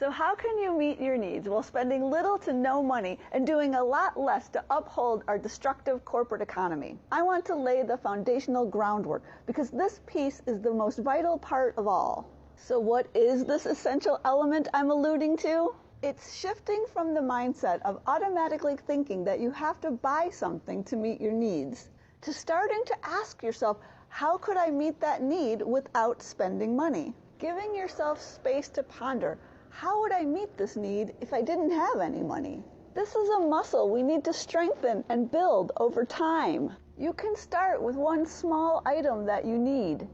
So how can you meet your needs while spending little to no money and doing a lot less to uphold our destructive corporate economy? I want to lay the foundational groundwork because this piece is the most vital part of all. So what is this essential element I'm alluding to? It's shifting from the mindset of automatically thinking that you have to buy something to meet your needs, to starting to ask yourself, how could I meet that need without spending money? Giving yourself space to ponder, how would I meet this need if I didn't have any money? This is a muscle we need to strengthen and build over time. You can start with one small item that you need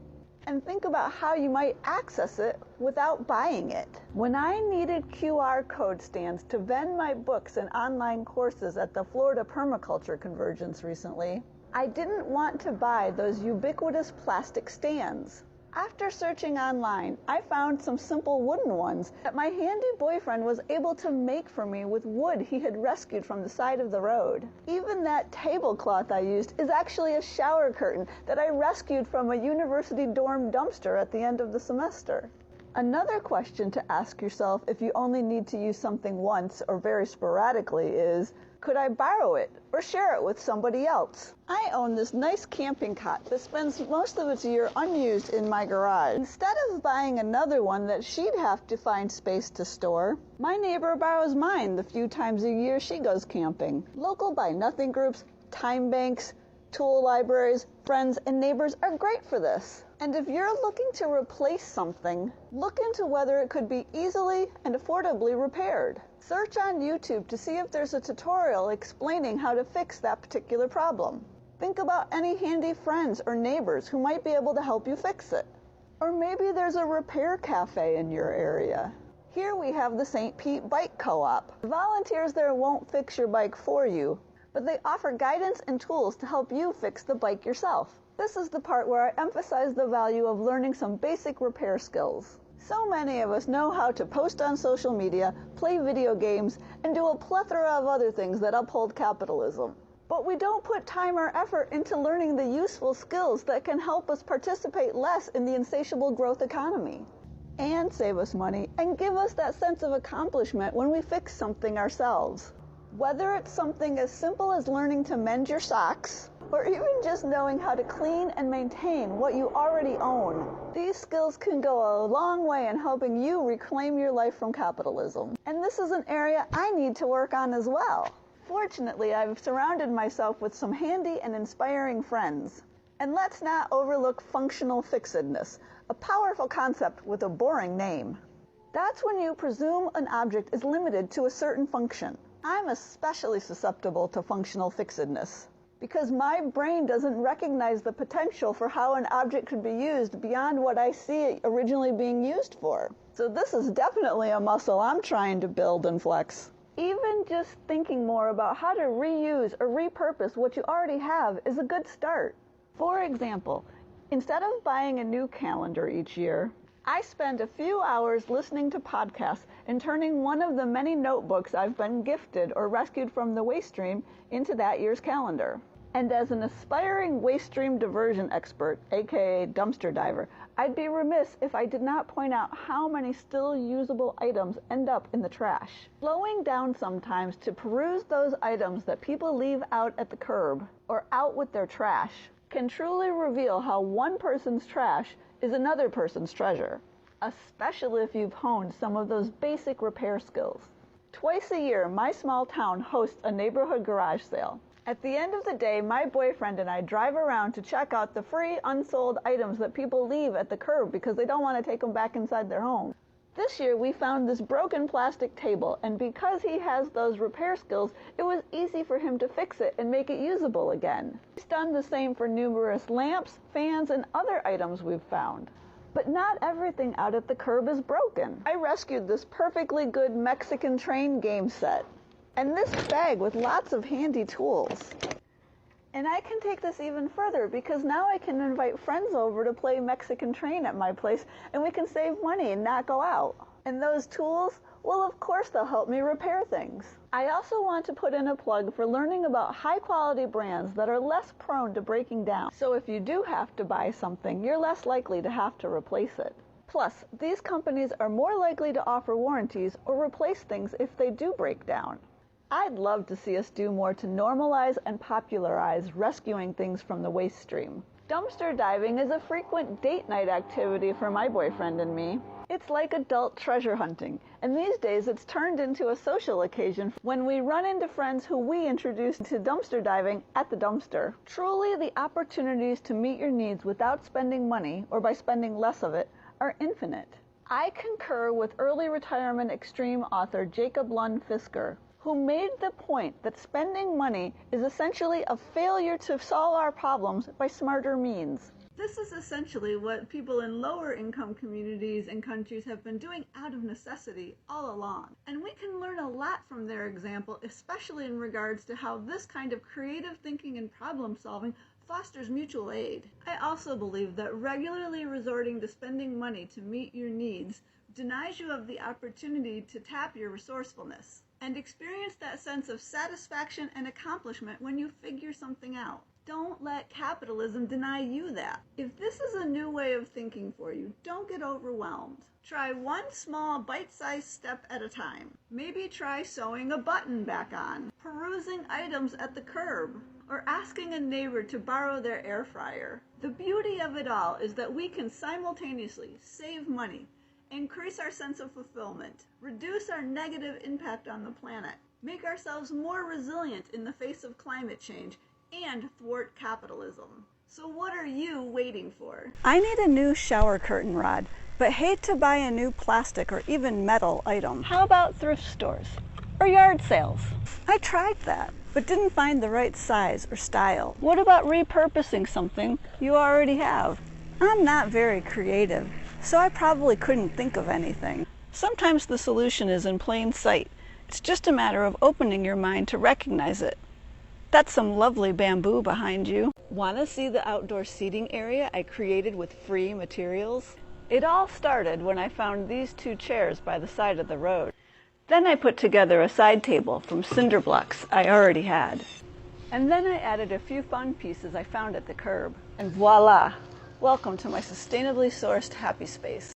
and think about how you might access it without buying it. When I needed QR code stands to vend my books and online courses at the Florida Permaculture Convergence recently, I didn't want to buy those ubiquitous plastic stands. After searching online, I found some simple wooden ones that my handy boyfriend was able to make for me with wood he had rescued from the side of the road. Even that tablecloth I used is actually a shower curtain that I rescued from a university dorm dumpster at the end of the semester. Another question to ask yourself if you only need to use something once or very sporadically is, could I borrow it or share it with somebody else? I own this nice camping cot that spends most of its year unused in my garage. Instead of buying another one that she'd have to find space to store, my neighbor borrows mine the few times a year she goes camping. Local buy-nothing groups, time banks, tool libraries, friends, and neighbors are great for this. And if you're looking to replace something, look into whether it could be easily and affordably repaired. Search on YouTube to see if there's a tutorial explaining how to fix that particular problem. Think about any handy friends or neighbors who might be able to help you fix it. Or maybe there's a repair cafe in your area. Here we have the St. Pete Bike Co-op. Volunteers there won't fix your bike for you, but they offer guidance and tools to help you fix the bike yourself. This is the part where I emphasize the value of learning some basic repair skills. So many of us know how to post on social media, play video games, and do a plethora of other things that uphold capitalism. But we don't put time or effort into learning the useful skills that can help us participate less in the insatiable growth economy, and save us money, and give us that sense of accomplishment when we fix something ourselves. Whether it's something as simple as learning to mend your socks, or even just knowing how to clean and maintain what you already own, these skills can go a long way in helping you reclaim your life from capitalism. And this is an area I need to work on as well. Fortunately, I've surrounded myself with some handy and inspiring friends. And let's not overlook functional fixedness, a powerful concept with a boring name. That's when you presume an object is limited to a certain function. I'm especially susceptible to functional fixedness because my brain doesn't recognize the potential for how an object could be used beyond what I see it originally being used for. So this is definitely a muscle I'm trying to build and flex. Even just thinking more about how to reuse or repurpose what you already have is a good start. For example, instead of buying a new calendar each year, I spend a few hours listening to podcasts and turning one of the many notebooks I've been gifted or rescued from the waste stream into that year's calendar. And as an aspiring waste stream diversion expert, aka dumpster diver, I'd be remiss if I did not point out how many still usable items end up in the trash. Slowing down sometimes to peruse those items that people leave out at the curb or out with their trash can truly reveal how one person's trash is another person's treasure, especially if you've honed some of those basic repair skills. Twice a year, my small town hosts a neighborhood garage sale. At the end of the day, my boyfriend and I drive around to check out the free, unsold items that people leave at the curb because they don't want to take them back inside their home. This year, we found this broken plastic table, and because he has those repair skills, it was easy for him to fix it and make it usable again. He's done the same for numerous lamps, fans, and other items we've found. But not everything out at the curb is broken. I rescued this perfectly good Mexican train game set, and this bag with lots of handy tools. And I can take this even further because now I can invite friends over to play Mexican train at my place and we can save money and not go out. And those tools, well, of course they'll help me repair things. I also want to put in a plug for learning about high-quality brands that are less prone to breaking down. So if you do have to buy something, you're less likely to have to replace it. Plus, these companies are more likely to offer warranties or replace things if they do break down. I'd love to see us do more to normalize and popularize rescuing things from the waste stream. Dumpster diving is a frequent date night activity for my boyfriend and me. It's like adult treasure hunting, and these days it's turned into a social occasion when we run into friends who we introduce to dumpster diving at the dumpster. Truly, the opportunities to meet your needs without spending money, or by spending less of it, are infinite. I concur with early retirement extreme author Jacob Lund Fisker, who made the point that spending money is essentially a failure to solve our problems by smarter means. This is essentially what people in lower income communities and countries have been doing out of necessity all along. And we can learn a lot from their example, especially in regards to how this kind of creative thinking and problem solving fosters mutual aid. I also believe that regularly resorting to spending money to meet your needs denies you of the opportunity to tap your resourcefulness and experience that sense of satisfaction and accomplishment when you figure something out. Don't let capitalism deny you that. If this is a new way of thinking for you, don't get overwhelmed. Try one small bite-sized step at a time. Maybe try sewing a button back on, perusing items at the curb, or asking a neighbor to borrow their air fryer. The beauty of it all is that we can simultaneously save money, increase our sense of fulfillment, reduce our negative impact on the planet, make ourselves more resilient in the face of climate change, and thwart capitalism. So what are you waiting for? I need a new shower curtain rod, but hate to buy a new plastic or even metal item. How about thrift stores or yard sales? I tried that, but didn't find the right size or style. What about repurposing something you already have? I'm not very creative, so I probably couldn't think of anything. Sometimes the solution is in plain sight. It's just a matter of opening your mind to recognize it. That's some lovely bamboo behind you. Want to see the outdoor seating area I created with free materials? It all started when I found these two chairs by the side of the road. Then I put together a side table from cinder blocks I already had. And then I added a few fun pieces I found at the curb. And voila! Welcome to my sustainably sourced happy space.